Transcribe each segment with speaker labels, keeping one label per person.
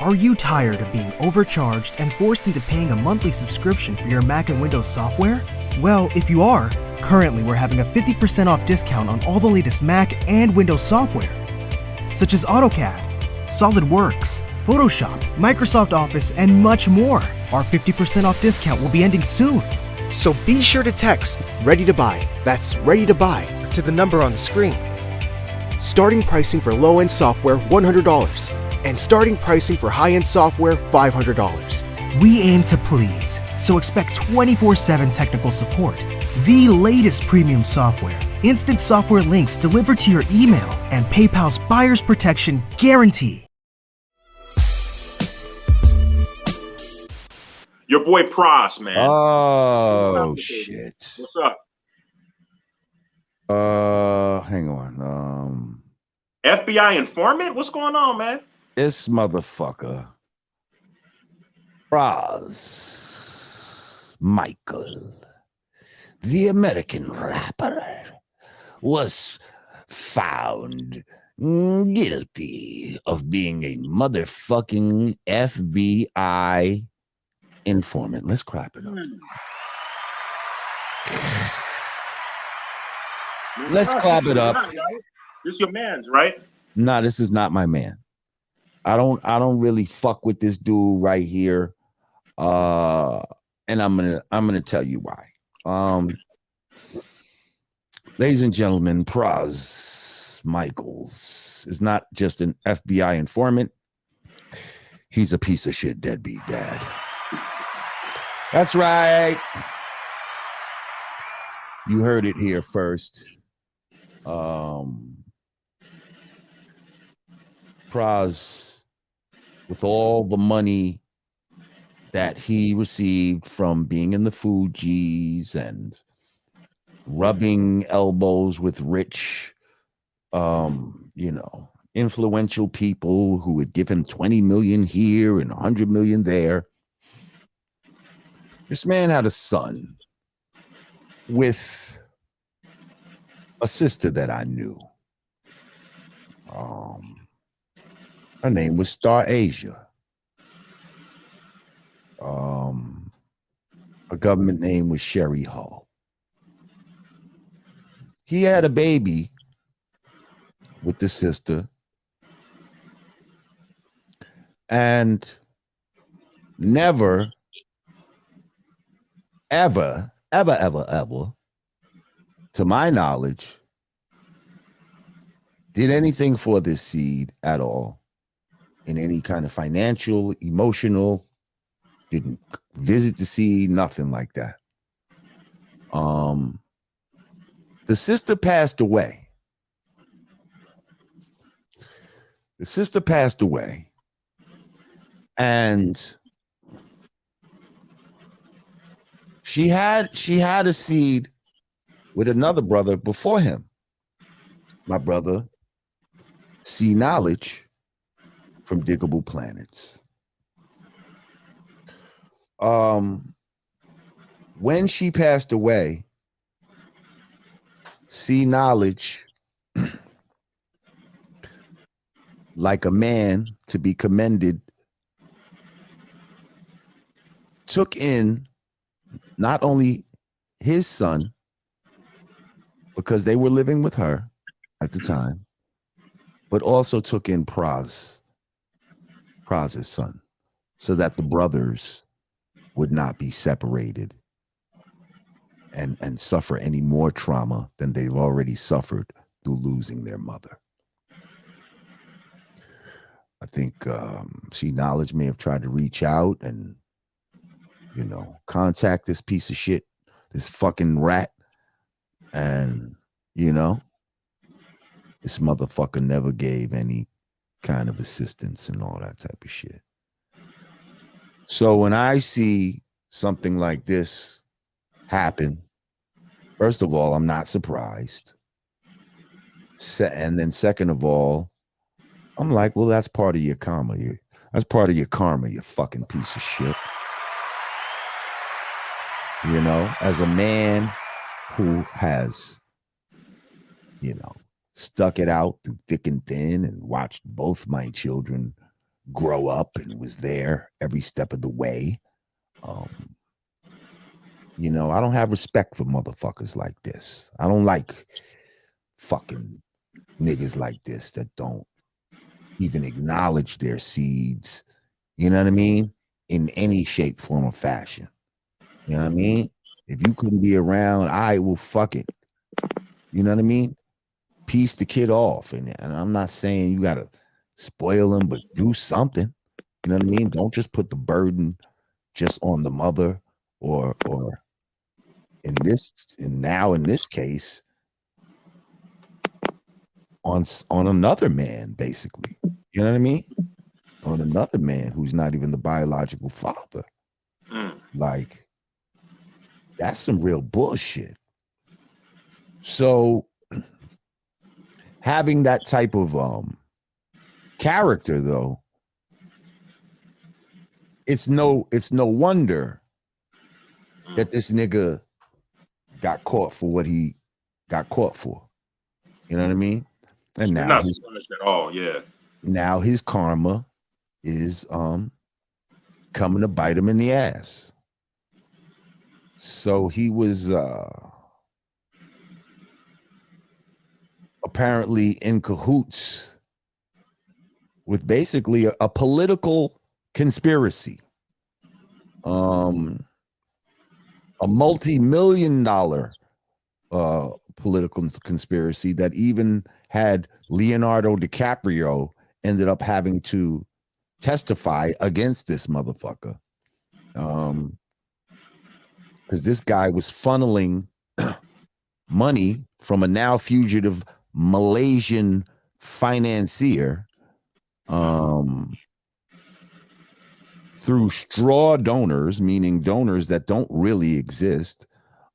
Speaker 1: Are you tired of being overcharged and forced into paying a monthly subscription for your Mac and Windows software? Well, if you are, currently we're having a 50% off discount on all the latest Mac and Windows software, such as AutoCAD, SolidWorks, Photoshop, Microsoft Office, and much more. Our 50% off discount will be ending soon.
Speaker 2: So be sure to text Ready to Buy, that's Ready to Buy, to the number on the screen. Starting pricing for low-end software, $100. And starting pricing for high-end software, $500.
Speaker 1: We aim to please, so expect 24/7 technical support, the latest premium software, instant software links delivered to your email, and PayPal's buyer's protection guarantee.
Speaker 3: Your boy Pras, man.
Speaker 4: Oh, shit.
Speaker 3: What's up?
Speaker 4: Hang on.
Speaker 3: FBI informant? What's going on, man?
Speaker 4: This motherfucker, Pras Michel, the American rapper, was found guilty of being a motherfucking FBI informant. Let's clap it up. Let's clap it up.
Speaker 3: This your man's, right?
Speaker 4: Nah, this is not my man. I don't really fuck with this dude right here. And I'm gonna tell you why. Ladies and gentlemen, Pras Michels is not just an FBI informant. He's a piece of shit deadbeat dad. That's right. You heard it here first. Pras, with all the money that he received from being in the Fugees and rubbing elbows with rich, influential people who would give him 20 million here and 100 million there. This man had a son with a sister that I knew. Her name was Star Asia. Her government name was Sherry Hall. He had a baby with the sister, and never, ever, to my knowledge, did anything for this seed at all in any kind of financial, emotional, didn't visit the seed, nothing like that. The sister passed away. And she had a seed with another brother before him. My brother, C Knowledge from Diggable Planets. When she passed away, C Knowledge, like a man to be commended, took in not only his son, because they were living with her at the time, but also took in Pras's son, so that the brothers would not be separated and suffer any more trauma than they've already suffered through losing their mother. I think C Knowledge may have tried to reach out and, contact this piece of shit, this fucking rat. And, this motherfucker never gave any kind of assistance and all that type of shit. So when I see something like this happen, first of all, I'm not surprised. And then second of all, I'm like, well, that's part of your karma. That's part of your karma, you fucking piece of shit. As a man who has, stuck it out through thick and thin and watched both my children grow up and was there every step of the way. You know, I don't have respect for motherfuckers like this. I don't like fucking niggas like this that don't even acknowledge their seeds, you know what I mean? In any shape, form, or fashion. You know what I mean? If you couldn't be around, I will fuck it. You know what I mean? Piece the kid off. And I'm not saying you gotta spoil him, but do something. You know what I mean? Don't just put the burden just on the mother or in this case on another man, basically. You know what I mean? On another man who's not even the biological father. Like, that's some real bullshit. So having that type of character, though, it's no wonder that this nigga got caught for what he got caught for. You know what I mean? And now
Speaker 3: not surprised at all. Yeah.
Speaker 4: Now his karma is coming to bite him in the ass. So he was apparently in cahoots with basically a political conspiracy. A multi-million-dollar political conspiracy that even had Leonardo DiCaprio ended up having to testify against this motherfucker. Because this guy was funneling money from a now fugitive Malaysian financier through straw donors, meaning donors that don't really exist,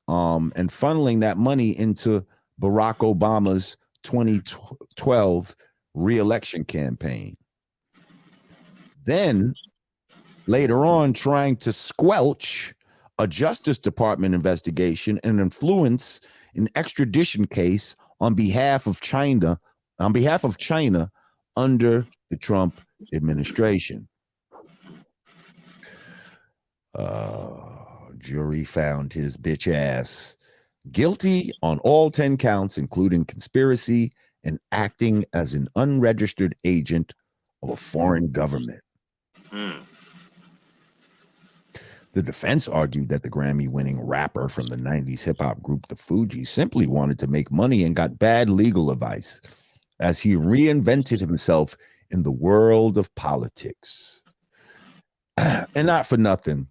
Speaker 4: and funneling that money into Barack Obama's 2012 re-election campaign. Then later on, trying to squelch a Justice Department investigation and influence an extradition case on behalf of China under the Trump administration. Jury found his bitch ass guilty on all 10 counts, including conspiracy and acting as an unregistered agent of a foreign government. The defense argued that the Grammy-winning rapper from the 90s hip-hop group The Fugees simply wanted to make money and got bad legal advice as he reinvented himself in the world of politics. And not for nothing,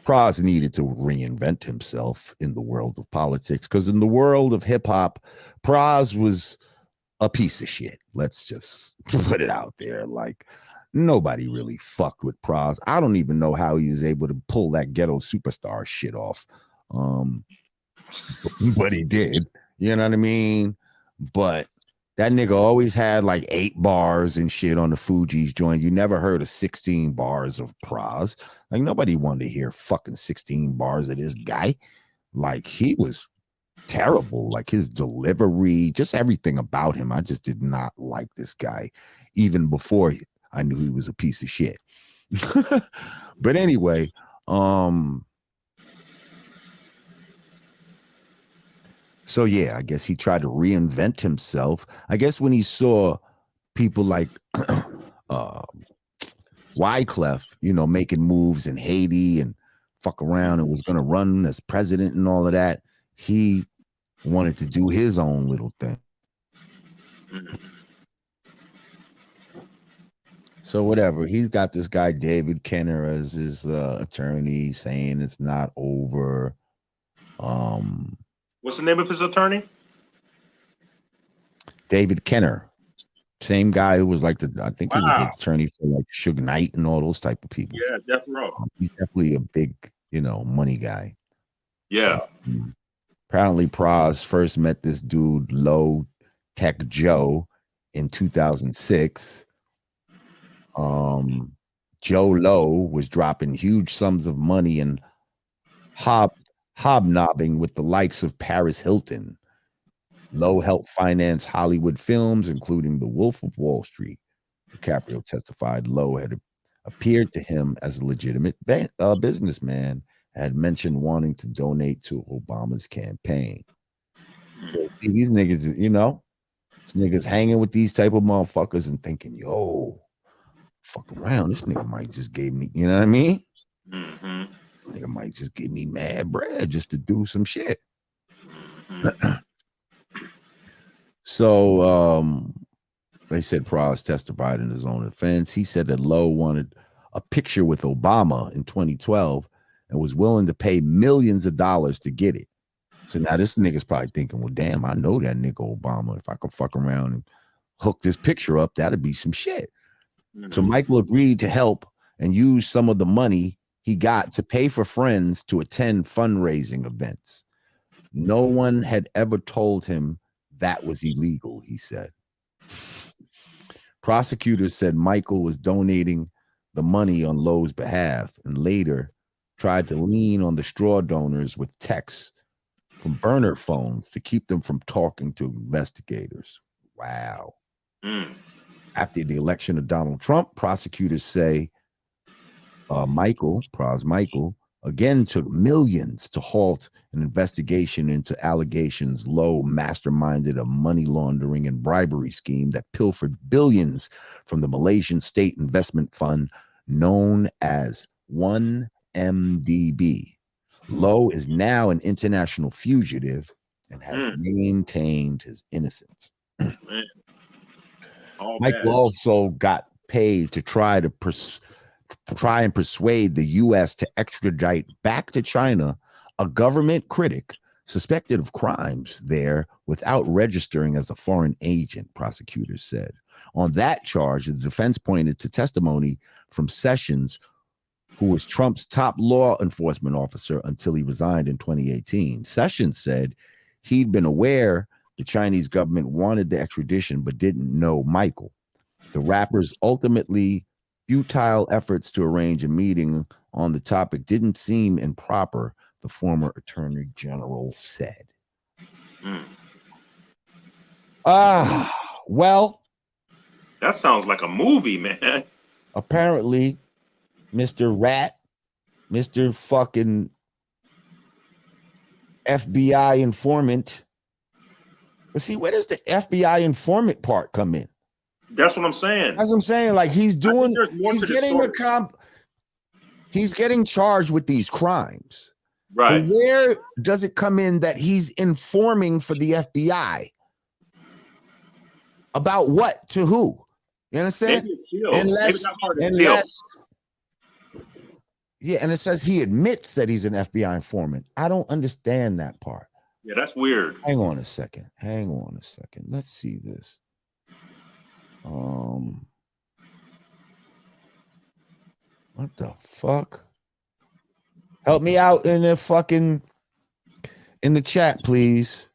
Speaker 4: Pras needed to reinvent himself in the world of politics, because in the world of hip-hop, Pras was a piece of shit. Let's just put it out there. Like, nobody really fucked with Pras. I don't even know how he was able to pull that ghetto superstar shit off. But he did. You know what I mean? But that nigga always had like 8 bars and shit on the Fugees joint. You never heard of 16 bars of Pras. Like, nobody wanted to hear fucking 16 bars of this guy. Like, he was terrible. Like, his delivery, just everything about him. I just did not like this guy, even before I knew he was a piece of shit. But anyway, so yeah, I guess he tried to reinvent himself. I guess when he saw people like Wyclef, you know, making moves in Haiti and fuck around and was going to run as president and all of that, he wanted to do his own little thing. So whatever, he's got this guy David Kenner as his attorney, saying it's not over.
Speaker 3: What's the name of his attorney?
Speaker 4: David Kenner, same guy who was like I think he was the attorney for like Suge Knight and all those type of people.
Speaker 3: Yeah, Death Row.
Speaker 4: He's definitely a big, you know, money guy.
Speaker 3: Yeah.
Speaker 4: Apparently, Pras first met this dude Low Tech Joe in 2006. Joe Low was dropping huge sums of money and hobnobbing with the likes of Paris Hilton. Low helped finance Hollywood films, including The Wolf of Wall Street. DiCaprio testified Lowe had appeared to him as a legitimate businessman, had mentioned wanting to donate to Obama's campaign. So see, these niggas, these niggas hanging with these type of motherfuckers and thinking, yo, fuck around. This nigga might just gave me, you know what I mean?
Speaker 3: Mm-hmm.
Speaker 4: This nigga might just give me mad bread just to do some shit.
Speaker 3: Mm-hmm.
Speaker 4: So they said Pras testified in his own defense. He said that Lowe wanted a picture with Obama in 2012 and was willing to pay millions of dollars to get it. So now this nigga's probably thinking, well, damn, I know that nigga Obama. If I could fuck around and hook this picture up, that'd be some shit.
Speaker 3: Mm-hmm.
Speaker 4: So Michael agreed to help and use some of the money he got to pay for friends to attend fundraising events. No one had ever told him that was illegal, he said. Prosecutors said Michael was donating the money on Lowe's behalf and later tried to lean on the straw donors with texts from burner phones to keep them from talking to investigators. Wow.
Speaker 3: Mm.
Speaker 4: After the election of Donald Trump, prosecutors say Pras Michel, again took millions to halt an investigation into allegations Lowe masterminded a money laundering and bribery scheme that pilfered billions from the Malaysian state investment fund known as 1MDB. Lowe is now an international fugitive and has maintained his innocence.
Speaker 3: Man.
Speaker 4: Michael also got paid to try and persuade the U.S. to extradite back to China a government critic suspected of crimes there without registering as a foreign agent, prosecutors said. On that charge, the defense pointed to testimony from Sessions, who was Trump's top law enforcement officer until he resigned in 2018. Sessions said he'd been aware the Chinese government wanted the extradition but didn't know Michael. The rapper's ultimately futile efforts to arrange a meeting on the topic didn't seem improper, the former attorney general said. Well,
Speaker 3: that sounds like a movie, man.
Speaker 4: Apparently, Mr. Rat, Mr. fucking FBI informant. But see, where does the FBI informant part come in?
Speaker 3: That's what I'm saying.
Speaker 4: That's what I'm saying. Like he's getting charged with these crimes.
Speaker 3: Right.
Speaker 4: But where does it come in that he's informing for the FBI? About what? To who? You understand? Unless, yeah, and it says he admits that he's an FBI informant. I don't understand that part.
Speaker 3: Yeah, that's weird.
Speaker 4: Hang on a second. Let's see this. What the fuck? Help me out in the chat, please.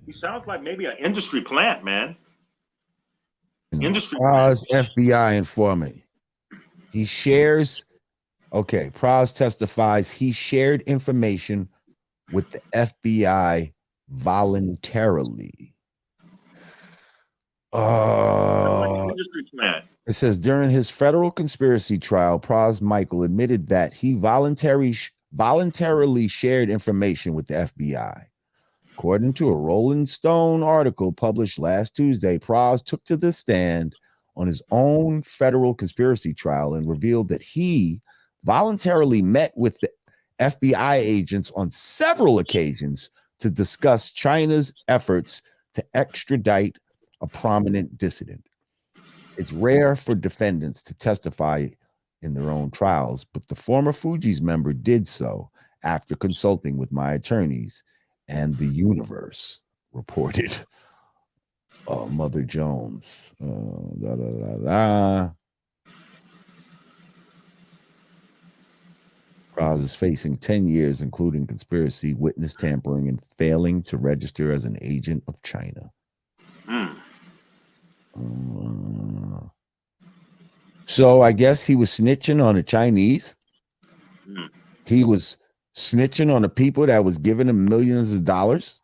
Speaker 3: He sounds like maybe an industry plant, man.
Speaker 4: Pras FBI informant. He shares. Okay, Pras testifies he shared information with the FBI voluntarily.
Speaker 3: Industry plant.
Speaker 4: It says during his federal conspiracy trial, Pras Michel admitted that he voluntarily shared information with the FBI. According to a Rolling Stone article published last Tuesday, Pras took to the stand on his own federal conspiracy trial and revealed that he voluntarily met with the FBI agents on several occasions to discuss China's efforts to extradite a prominent dissident. It's rare for defendants to testify in their own trials, but the former Fugees member did so after consulting with my attorneys and the universe, reported Mother Jones. Pras is facing 10 years, including conspiracy, witness tampering, and failing to register as an agent of China. So I guess he was snitching on the Chinese. He was snitching on the people that was giving him millions of dollars.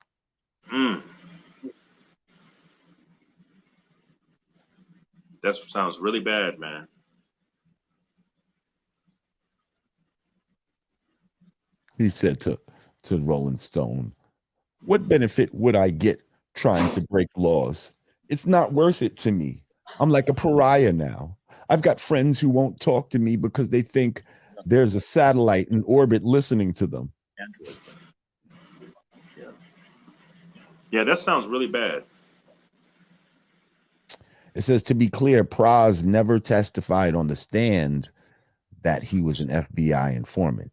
Speaker 3: That sounds really bad, man.
Speaker 4: He said to Rolling Stone, "What benefit would I get trying to break laws? It's not worth it to me. I'm like a pariah now. I've got friends who won't talk to me because they think there's a satellite in orbit listening to them."
Speaker 3: Yeah, that sounds really bad.
Speaker 4: It says, to be clear, Pras never testified on the stand that he was an FBI informant.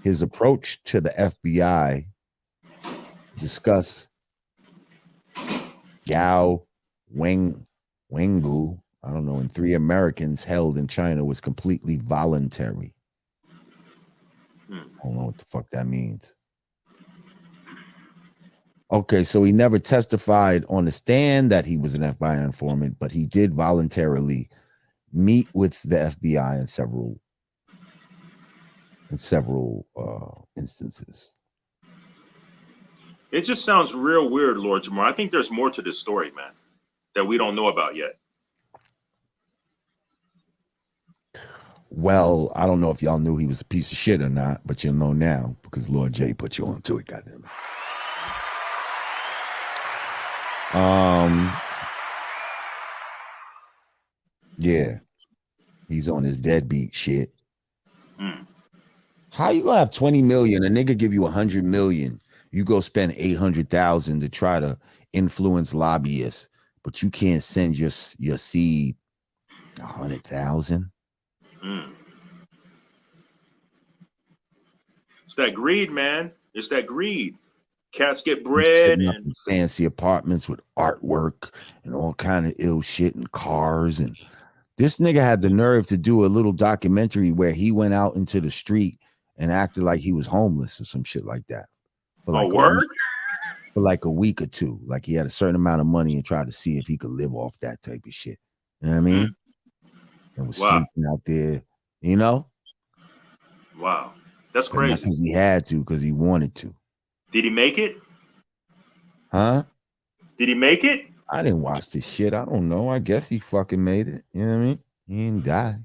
Speaker 4: His approach to the FBI discuss Gao Wengu, I don't know, and 3 Americans held in China was completely voluntary. I don't know what the fuck that means. Okay, so he never testified on the stand that he was an FBI informant, but he did voluntarily meet with the FBI in several instances.
Speaker 3: It just sounds real weird, Lord Jamar. I think there's more to this story, man, that we don't know about yet.
Speaker 4: Well, I don't know if y'all knew he was a piece of shit or not, but you'll know now because Lord J put you on to it, goddamn it. Yeah, he's on his deadbeat shit. How you gonna have 20 million? A nigga give you 100 million. You go spend 800,000 to try to influence lobbyists, but you can't send your seed 100,000.
Speaker 3: It's that greed, man. It's that greed. Cats get bread
Speaker 4: Up in fancy apartments with artwork and all kind of ill shit and cars. And this nigga had the nerve to do a little documentary where he went out into the street and acted like he was homeless or some shit like that. For like a week or two. Like he had a certain amount of money and tried to see if he could live off that type of shit. You know what I mean? And was sleeping out there, you know?
Speaker 3: Wow. That's crazy.
Speaker 4: Because he had to, because he wanted to.
Speaker 3: Did he make it?
Speaker 4: Huh?
Speaker 3: Did he make it?
Speaker 4: I didn't watch this shit. I don't know. I guess he fucking made it. You know what I mean? He didn't die.